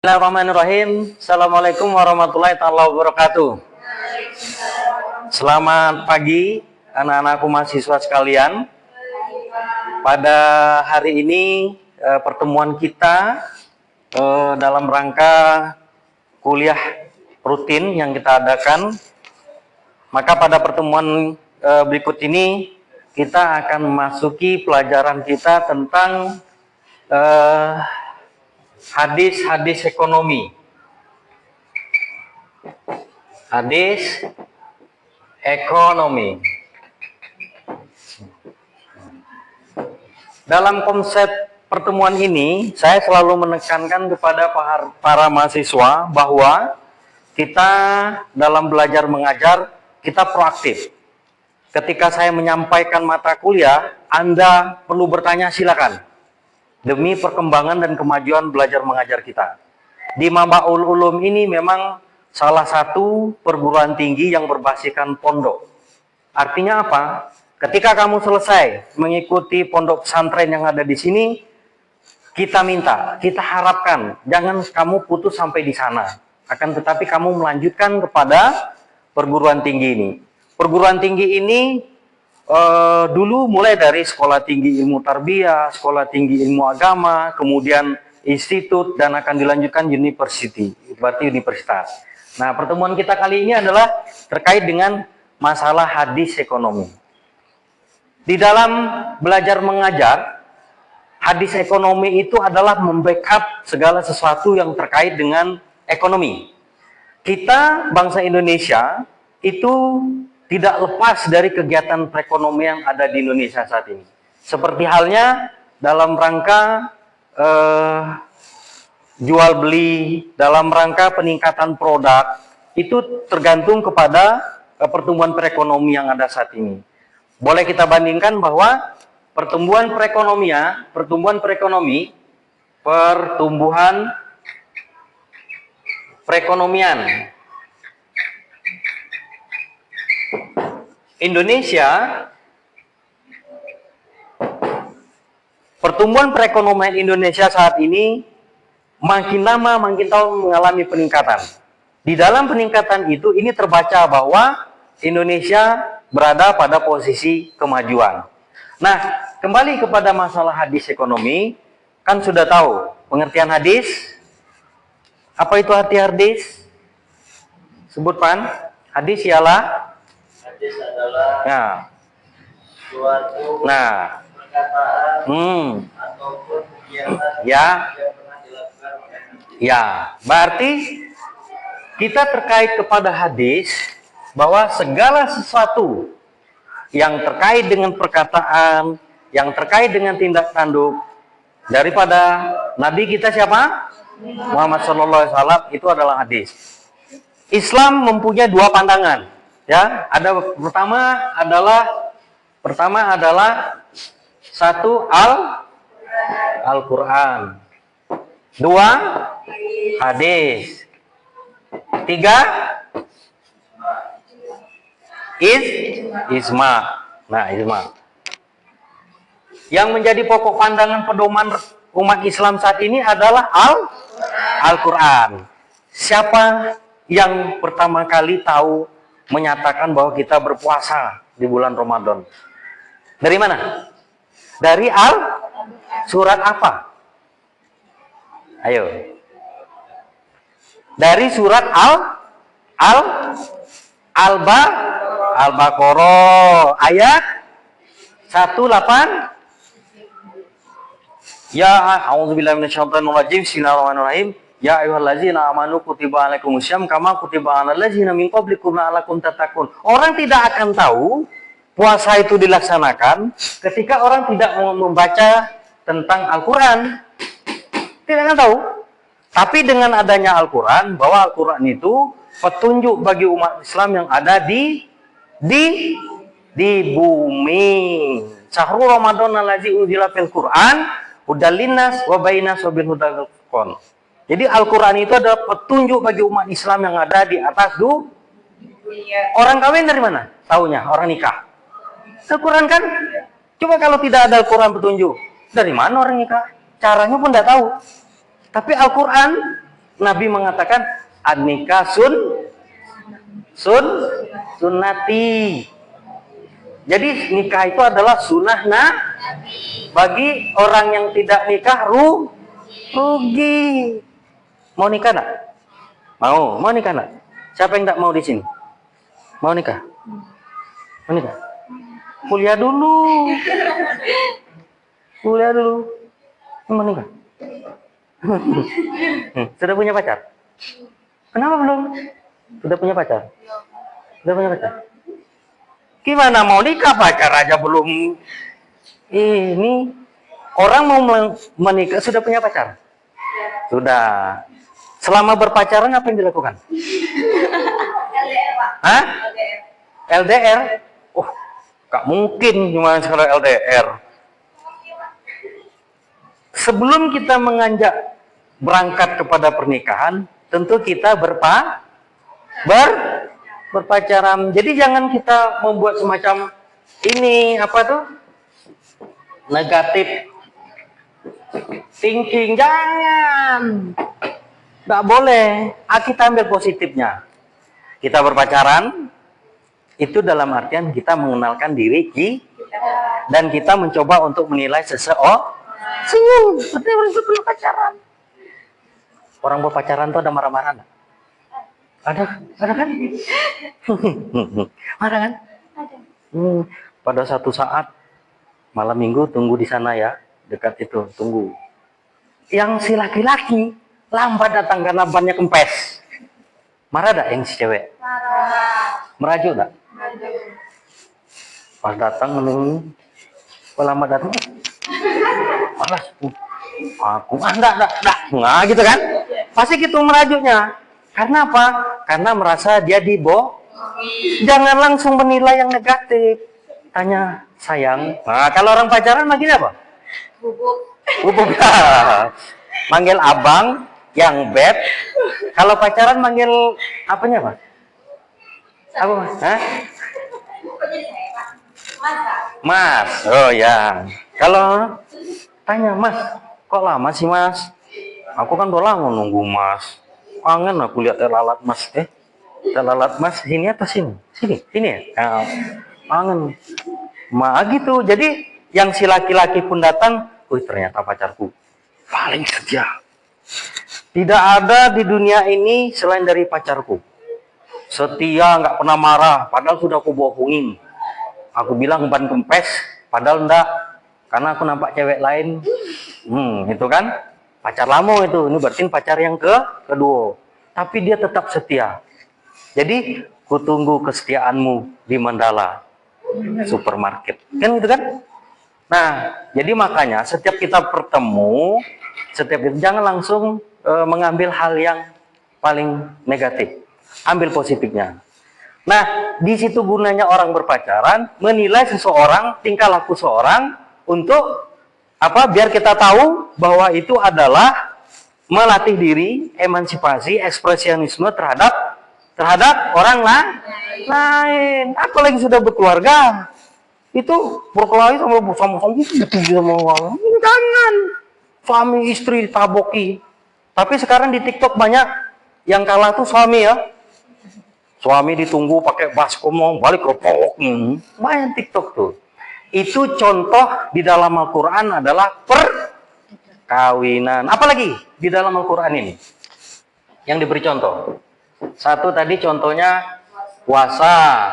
Bismillahirrahmanirrahim. Assalamualaikum warahmatullahi wabarakatuh. Selamat pagi anak-anakku mahasiswa sekalian. Pada hari ini pertemuan kita dalam rangka kuliah rutin yang kita adakan. Maka pada pertemuan berikut ini kita akan memasuki pelajaran kita tentang hadis-hadis ekonomi. Hadis ekonomi. Dalam konsep pertemuan ini, saya selalu menekankan kepada para mahasiswa bahwa kita dalam belajar mengajar, kita proaktif. Ketika saya menyampaikan mata kuliah, Anda perlu bertanya, silakan. Demi perkembangan dan kemajuan belajar mengajar kita. Di Mabaul Ulum ini memang salah satu perguruan tinggi yang berbasiskan pondok. Artinya apa? Ketika kamu selesai mengikuti pondok pesantren yang ada di sini, kita minta, kita harapkan, jangan kamu putus sampai di sana. Akan tetapi kamu melanjutkan kepada perguruan tinggi ini. Perguruan tinggi ini dulu mulai dari sekolah tinggi ilmu tarbiyah, sekolah tinggi ilmu agama, kemudian institut, dan akan dilanjutkan university, berarti universitas. Nah, pertemuan kita kali ini adalah terkait dengan masalah hadis ekonomi. Di dalam belajar mengajar, hadis ekonomi itu adalah membackup segala sesuatu yang terkait dengan ekonomi. Kita, bangsa Indonesia, itu tidak lepas dari kegiatan perekonomian yang ada di Indonesia saat ini. Seperti halnya dalam rangka jual beli, dalam rangka peningkatan produk, itu tergantung kepada pertumbuhan perekonomian yang ada saat ini. Boleh kita bandingkan bahwa pertumbuhan perekonomian Indonesia, pertumbuhan perekonomian Indonesia saat ini makin lama makin tahun mengalami peningkatan. Di dalam peningkatan itu ini terbaca bahwa Indonesia berada pada posisi kemajuan. Nah, kembali kepada masalah hadis ekonomi, kan sudah tahu pengertian hadis. Apa itu arti hadis? Sebut Pan. Hadis ialah hadis adalah suatu perkataan ataupun kegiatan yang pernah dilakukan oleh Nabi. Ya, berarti kita terkait kepada hadis bahwa segala sesuatu yang terkait dengan perkataan, yang terkait dengan tindak tanduk daripada Nabi kita siapa? Muhammad SAW, itu adalah hadis. Islam mempunyai dua pandangan. Ya, pertama adalah satu Al-Quran, dua hadis, tiga ijma. Nah, ijma. Yang menjadi pokok pandangan pedoman umat Islam saat ini adalah Al-Quran. Siapa yang pertama kali tahu menyatakan bahwa kita berpuasa di bulan Ramadan? Dari mana? Dari surat apa? Ayo. Dari surat Al-Baqarah ayat 18. Ya, a'udzubillahi minasyaitonirrajim. Bismillahirrahmanirrahim. Ya ayyuhallazina amanu kutiba alaikumusyaum kama kutiba alal ladzina min qablikum la'allakum tattaqun. Orang tidak akan tahu puasa itu dilaksanakan ketika orang tidak membaca tentang Al-Quran. Tidak akan tahu. Tapi dengan adanya Al-Quran, bahwa Al-Quran itu petunjuk bagi umat Islam yang ada di bumi. Syahrul Ramadan allazi unzila fil Quran hudal linnas wa bainas wabil hudal furqan. Jadi Al-Quran itu adalah petunjuk bagi umat Islam yang ada di atas Orang kawin dari mana? Taunya orang nikah. Al-Quran kan? Coba kalau tidak ada Al-Quran petunjuk, dari mana orang nikah? Caranya pun tidak tahu. Tapi Al-Quran Nabi mengatakan an-nikah sunnati. Jadi nikah itu adalah sunnah bagi orang yang tidak nikah rugi. Mau nikah enggak? Mau nikah enggak? Siapa yang enggak mau di sini? Mau nikah? Mau nikah? Kuliah dulu. Mau nikah? Sudah punya pacar? Kenapa belum? Sudah punya pacar? Sudah punya pacar? Gimana mau nikah pacar aja belum? Ini orang mau menikah sudah punya pacar? Sudah. Selama berpacaran apa yang dilakukan? LDR, Pak. Hah? LDR? Oh, gak mungkin cuma kalau LDR. Sebelum kita menganjak berangkat kepada pernikahan, tentu kita berpacaran. Jadi jangan kita membuat semacam ini apa tuh? Negatif thinking, jangan. Nggak boleh. Kita ambil positifnya. Kita berpacaran itu dalam artian kita mengenalkan diri dan kita mencoba untuk menilai seseorang. Senyum, seperti orang sebelum pacaran. Orang berpacaran tuh ada marah-marah nggak? Ada kan? Marah kan? Ada. Pada satu saat malam minggu tunggu di sana ya, dekat itu tunggu. Yang si laki-laki lambat datang karena bannya kempes. Marah dak yang si cewek? Marah. Merajuk dak? Merajuk. Pas datang kok lambat datang? Malas. Aku enggak. Nah, gitu kan? Pasti gitu merajuknya. Karena apa? Karena merasa dia Jangan langsung menilai yang negatif. Tanya, sayang. Nah, kalau orang pacaran manggil apa? Bubuk. Manggil abang, yang beb. Kalau pacaran manggil apanya, Pak? Apa, Mas? Hah? Mas. Oh ya. Kalau tanya, Mas, kok lama sih, Mas? Aku kan udah lama nunggu, Mas. Kangen aku lihat lalat Mas. Lalat Mas sini apa sini? Sini ya. Kangen. Gitu. Jadi yang si laki-laki pun datang, ternyata pacarku paling setia. Tidak ada di dunia ini selain dari pacarku. Setia, nggak pernah marah, padahal sudah aku bohongin. Aku bilang ban kempes, padahal enggak. Karena aku nampak cewek lain. Itu kan pacar lama itu. Ini berarti pacar yang kedua. Tapi dia tetap setia. Jadi, kutunggu kesetiaanmu di Mandala supermarket. Kan gitu kan? Nah, jadi makanya setiap kita bertemu, jangan langsung mengambil hal yang paling negatif. Ambil positifnya. Nah, di situ gunanya orang berpacaran, menilai seseorang, tingkah laku seseorang, untuk apa? Biar kita tahu bahwa itu adalah melatih diri, emansipasi, ekspresionisme terhadap orang lain. Apalagi sudah berkeluarga, itu berkelahi sama orang. Jangan suami istri taboki. Tapi sekarang di TikTok banyak yang kalah tuh suami ya. Suami ditunggu pakai baskom, balik ropok. Banyak TikTok tuh. Itu contoh di dalam Al-Quran adalah perkawinan. Apalagi di dalam Al-Quran ini yang diberi contoh. Satu tadi contohnya puasa.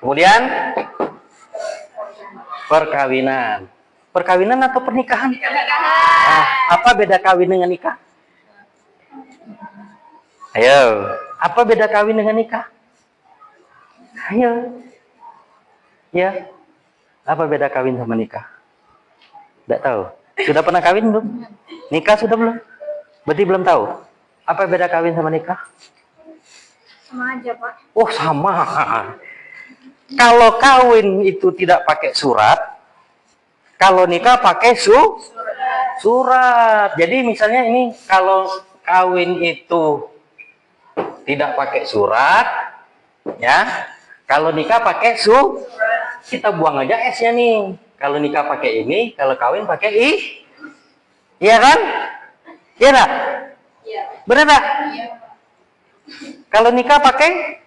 Kemudian perkawinan. Perkawinan atau pernikahan? Apa beda kawin dengan nikah? Ayo, apa beda kawin dengan nikah? Ayo. Ya, apa beda kawin sama nikah? Tidak tahu. Sudah pernah kawin belum? Nikah sudah belum? Berarti belum tahu. Apa beda kawin sama nikah? Sama aja, Pak. Oh, sama. Kalau kawin itu tidak pakai surat, kalau nikah pakai surat. Jadi misalnya ini kalau kawin itu tidak pakai surat, ya. Kalau nikah pakai kita buang aja S-nya nih. Kalau nikah pakai ini, kalau kawin pakai I. Iya kan? Iya enggak? Benar tak? Kalau nikah pakai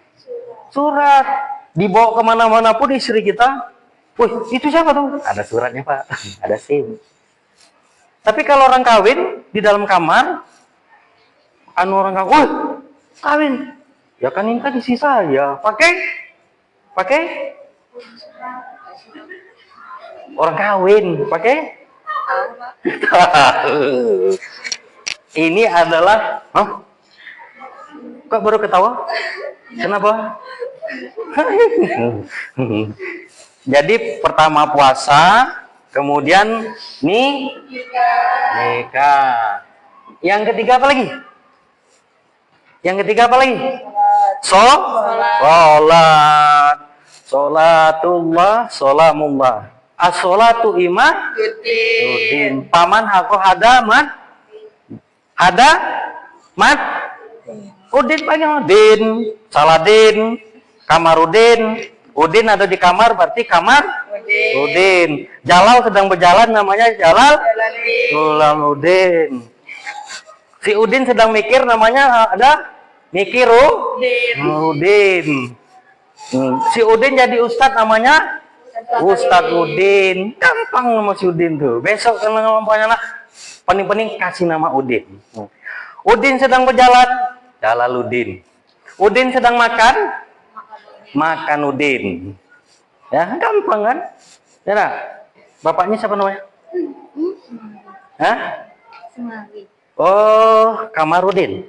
surat. Dibawa kemana-mana pun istri kita, wih, itu siapa tuh? Ada suratnya, Pak. Ada SIM. Tapi kalau orang kawin di dalam kamar, orang kawin, wih, kawin. Ya kan ini kan isi saya. Pakai orang kawin, pakai ini adalah, kok baru ketawa? Kenapa? Jadi pertama puasa, kemudian nikah. Yang ketiga apa lagi? Sholat. Sholatullah, sholamullah. As-sholatu imaduddin. Paman aku hadamat. Udin panggil Udin. Saladin. Kamarudin. Udin ada di kamar berarti kamar Udin. Jalal sedang berjalan namanya Udin. Si Udin sedang mikir namanya ada Udin. Si Udin jadi ustadz namanya Ustadz Udin. Gampang nama si Udin tuh. Besok kalau ngomongnya paling kasih nama Udin. Udin sedang berjalan, Jalaluddin. Udin sedang makan Udin. Ya, gampang kan? Ya, nah. Bapaknya siapa namanya? Semanggi. Oh, Kamarudin.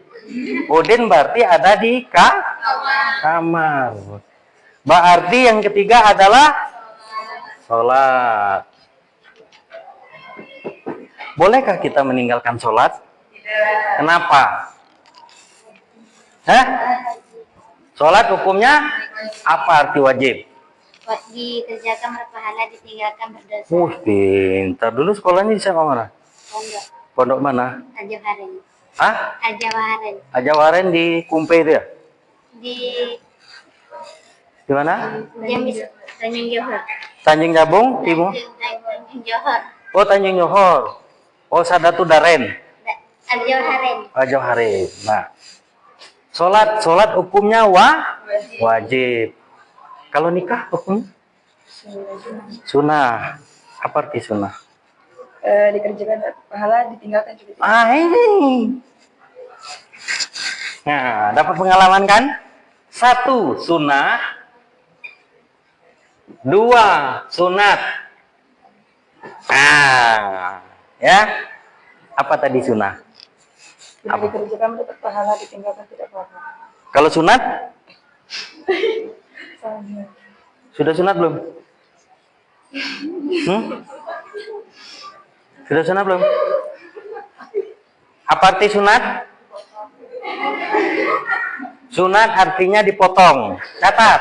Udin berarti ada di kamar. Berarti yang ketiga adalah sholat. Bolehkah kita meninggalkan sholat? Kenapa? Sholat hukumnya apa arti wajib? Dikerjakan berpahala, ditinggalkan berdosa. Pintar. Dulu sekolahnya di siapa mana? Pondok mana? Ajawaren. Ajawaren. Ajawaren di Kumpe itu ya? Di mana? Tanjung Johor. Tanjung Jabung, Timur. Tanjung Johor. Oh, Tanjung Johor. Oh, Sadatu Daren. Ajawaren. Nah, sholat hukumnya wajib. Kalau nikah hukumnya sunnah. Apa arti sunnah? Dikerjakan pahala, ditinggalkan juga. Ini. Nah, dapat pengalaman kan? 1 sunnah, 2 sunat. Ya. Apa tadi sunnah? Dikerjakan mendapat pahala, ditinggalkan tidak apa-apa. Kalau sunat? Sudah sunat belum? Sudah sunat belum? Apa arti sunat? Sunat artinya dipotong. Catat.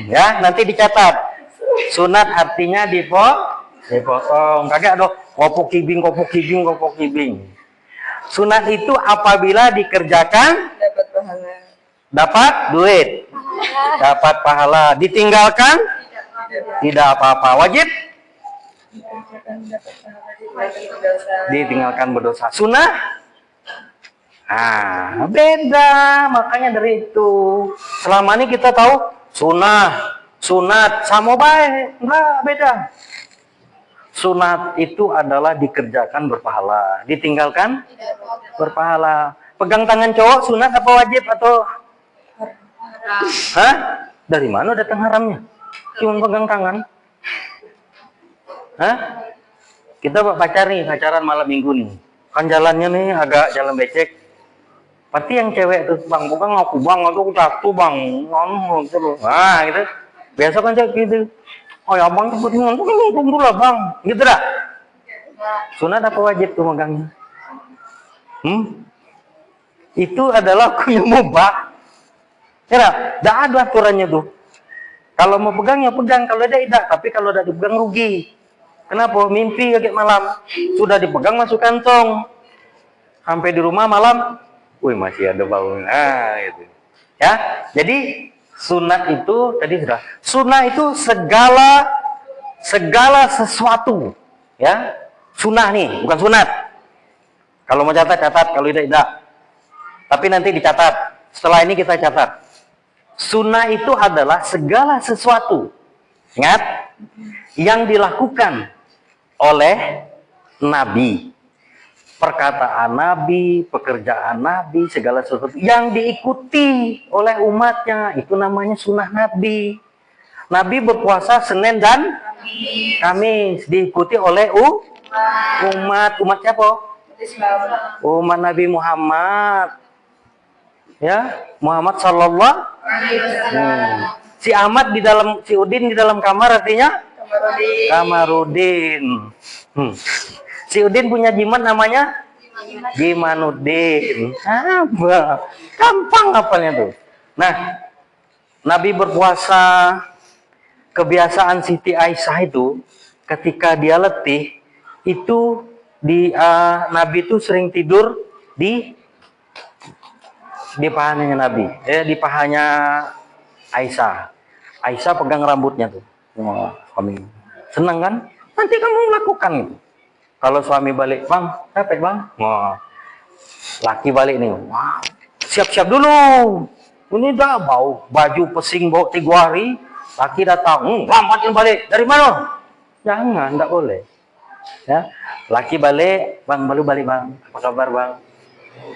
Ya, nanti dicatat. Sunat artinya dipotong. Kagak ada kopok kibing. Sunat itu apabila dikerjakan Dapat pahala. dapat duit. Dapat pahala. Ditinggalkan tidak apa-apa. Wajib Dikerjakan mendapat pahala, ditinggalkan berdosa. ditinggalkan berdosa. Sunnah beda. Makanya dari itu selama ini kita tahu sunnah, sunat sama baik. Enggak, beda. Sunat itu adalah dikerjakan berpahala, ditinggalkan berpahala. Pegang tangan cowok sunat apa wajib atau dari mana datang haramnya? Cuma pegang tangan. Kita pacaran malam minggu nih. Kan jalannya nih agak jalan becek. Pasti yang cewek tuh, bang, bukan ngaku bang, aku takut bang, gitu. Gitu. Biasa kan cewek gitu. Oh ya bang, tunggu lah bang, gitu dah. Sunat apa wajib tuh megangnya? Itu adalah hukumnya mubah. Ya, tidak ada aturannya tuh. Kalau mau pegang ya pegang, kalau tidak. Tapi kalau tidak dipegang rugi. Kenapa? Mimpi kayak malam. Sudah dipegang masuk kantong. Sampai di rumah malam, wih masih ada bau. Gitu. Ya, jadi sunat itu tadi sudah. Sunat itu segala sesuatu. Ya, sunah nih, bukan sunat. Kalau mau catat, kalau tidak. Tapi nanti dicatat. Setelah ini kita catat. Sunnah itu adalah segala sesuatu, ingat, yang dilakukan oleh Nabi. Perkataan Nabi, pekerjaan Nabi, segala sesuatu yang diikuti oleh umatnya, itu namanya sunnah Nabi. Nabi berpuasa Senin dan Kamis, diikuti oleh umat. Umat siapa? Umat Nabi Muhammad. Ya, Muhammad sallallahu. Si Ahmad di dalam, si Udin di dalam kamar artinya Kamarudin. Si Udin punya jimat namanya Gimanuddin. Apa? Gampang apalnya tuh. Nah, Nabi berpuasa, kebiasaan Siti Aisyah itu ketika dia letih itu Nabi itu sering tidur di pahanya Nabi, di pahanya Aisyah. Aisyah pegang rambutnya tuh. Suami senang kan? Nanti kamu melakukan itu. Kalau suami balik, bang, capek bang. Wah, laki balik nih. Wah, siap-siap dulu. Ini dah bau baju pesing bau 3 hari. Laki datang, lambat balik. Dari mana? Jangan, enggak boleh. Ya, laki balik, bang, baru balik bang. Apa kabar bang?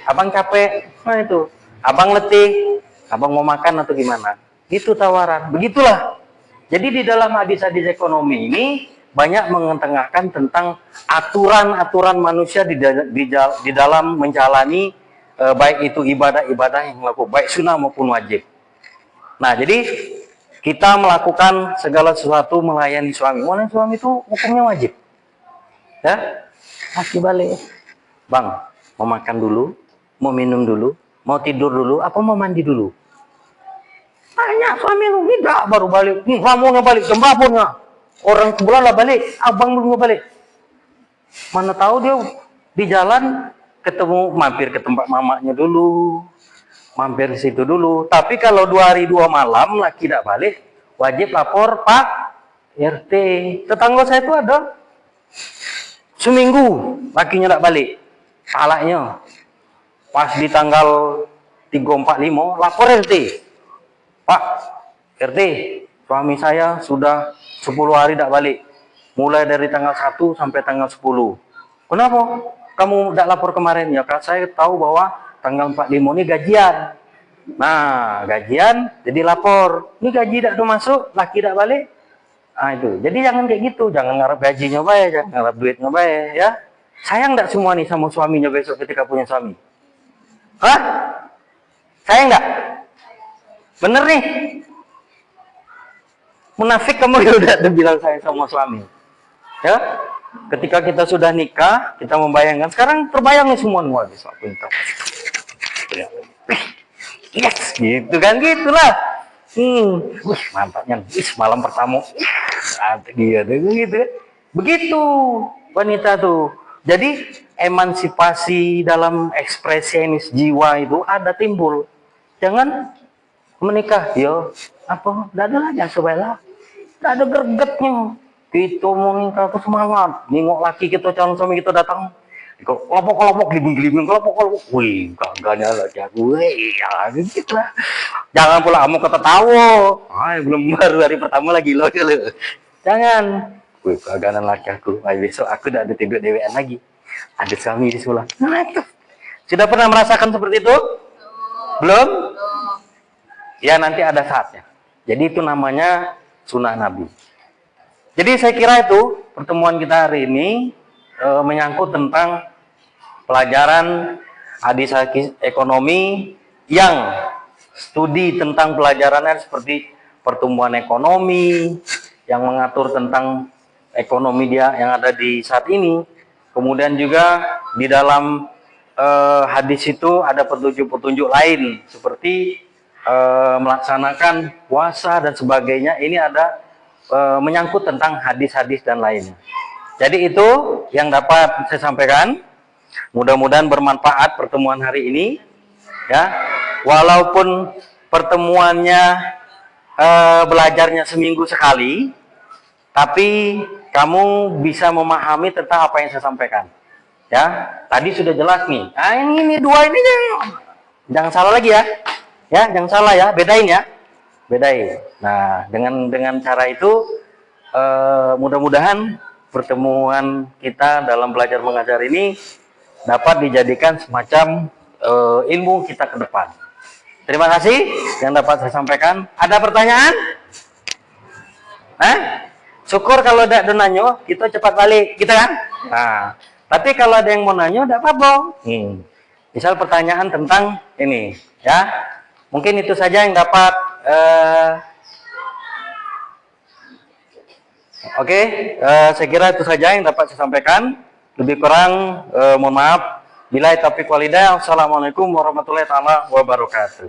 Abang capek, nah itu. Abang letih, abang mau makan atau gimana? Itu tawaran. Begitulah. Jadi di dalam hadis-hadis ekonomi ini banyak mengetengahkan tentang aturan-aturan manusia di dalam menjalani baik itu ibadah-ibadah yang melakukan baik sunnah maupun wajib. Nah, jadi kita melakukan segala sesuatu melayani suami. Melayani suami itu hukumnya wajib. Ya, laki balik. Bang, mau makan dulu, mau minum dulu, mau tidur dulu, apa mau mandi dulu? Tanya suami lu, tidak baru balik. Kamu nggak balik, jam berapa nggak? Orang sebelah lah balik, abang belum balik. Mana tahu dia di jalan ketemu, mampir ke tempat mamanya dulu, mampir di situ dulu. Tapi kalau 2 hari 2 malam laki tidak balik, wajib lapor Pak RT. Tetangga saya itu ada seminggu lakinya tidak balik, salahnya pas di tanggal 3, 4, 5 lapor RT. Pak RT, suami saya sudah 10 hari tidak balik, mulai dari tanggal 1 sampai tanggal 10. Kenapa kamu tidak lapor kemarin? Ya kan saya tahu bahwa tanggal 4, 5 ini gajian. Nah, gajian jadi lapor. Ini gaji tidak masuk, laki tidak balik. Nah itu, jadi jangan kayak gitu, jangan ngarep gajinya baik, jangan ngarep duitnya baik, ya. Sayang enggak semua nih sama suaminya besok ketika punya suami? Hah? Sayang enggak? Bener nih? Munafik kamu ya udah bilang sayang sama suami. Ya? Ketika kita sudah nikah, kita membayangkan, sekarang terbayang nih semua besok pintar. Yes, gitu kan, gitulah. Wih, mantapnya. Malam pertama. Gitu. Begitu wanita tuh. Jadi emansipasi dalam ekspresionis jiwa itu ada timbul. Jangan menikah, yo apa? Tidak ada lagi sebelah. Tidak ada gregetnya. Kita mau nikah ke semangat. Nengok laki kita, calon suami kita datang. Kelompok-kelompok, gelibing-gelibing, kelompok-kelompok. Wih, gagahnya lagi aku. Ya, gitu lah. Jangan pula kamu ketawa. Belum baru hari pertama lagi lo. Jangan. Wih, gagahan laki aku. Besok aku udah ada tidur dewean lagi. Ada suami di sebelah. Nah, itu. Sudah pernah merasakan seperti itu? Belum? Ya, nanti ada saatnya. Jadi itu namanya sunnah Nabi. Jadi saya kira itu pertemuan kita hari ini menyangkut tentang pelajaran hadis ekonomi yang studi tentang pelajarannya seperti pertumbuhan ekonomi yang mengatur tentang ekonomi dia yang ada di saat ini. Kemudian juga di dalam hadis itu ada petunjuk-petunjuk lain seperti melaksanakan puasa dan sebagainya. Ini ada menyangkut tentang hadis-hadis dan lainnya. Jadi itu yang dapat saya sampaikan. Mudah-mudahan bermanfaat pertemuan hari ini. Ya, walaupun pertemuannya belajarnya seminggu sekali, tapi kamu bisa memahami tentang apa yang saya sampaikan. Ya, tadi sudah jelas nih. Nah, ini dua ini Jangan salah lagi ya. Ya, jangan salah ya, bedain ya. Bedain. Nah, dengan cara itu mudah-mudahan pertemuan kita dalam belajar mengajar ini dapat dijadikan semacam ilmu kita ke depan. Terima kasih yang dapat saya sampaikan. Ada pertanyaan? Syukur kalau ada nanyo, kita cepat balik, gitu kan? Nah, tapi kalau ada yang mau nanyo, tidak apa-apa. Misal pertanyaan tentang ini, ya. Mungkin itu saja yang dapat. Oke, saya kira itu saja yang dapat saya sampaikan. Lebih kurang, mohon maaf. Billahi taufiq wal hidayah. Wassalamualaikum warahmatullahi wabarakatuh.